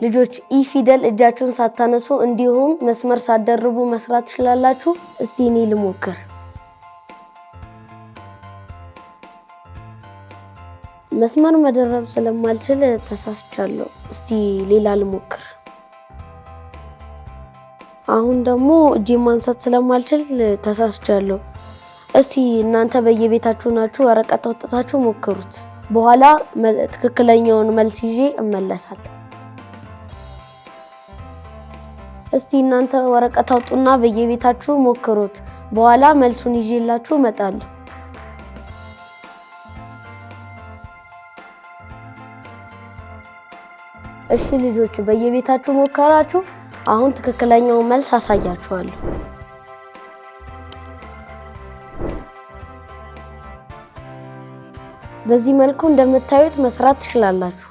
ልጆች ኢ ፊደል እጃችሁን ሳታነሱ እንዲሁም መስመር ሳትደርቡ መስራት ትችላላችሁ። እስቲ እኔ ልሞክር። መስመር መደረብ ስለማልችል ተሳስቻለሁ። እስቲ ሌላ ልሞክር። አሁን ደግሞ እጄ ማንሳት ስለማልችል ተሳስቻለሁ። እስቲ እናንተ በየቤታችሁ ናችሁ ወረቀት አውጥታችሁ ሞክሩት። በኋላ ትክክለኛውን መልስ ይዤ እመለሳለሁ። እስቲ እናንተ ወረቀት አውጡና በየቤታችሁ ሞክሩት። በኋላ መልሱን ይዤላችሁ እመጣለሁ። እሺ ልጆች በየቤታችሁ ሞከራችሁ? አሁን ትክክለኛውን መልስ አሳያችኋለሁ። በዚህ መልኩ እንደምታዩት መስራት ትችላላችሁ።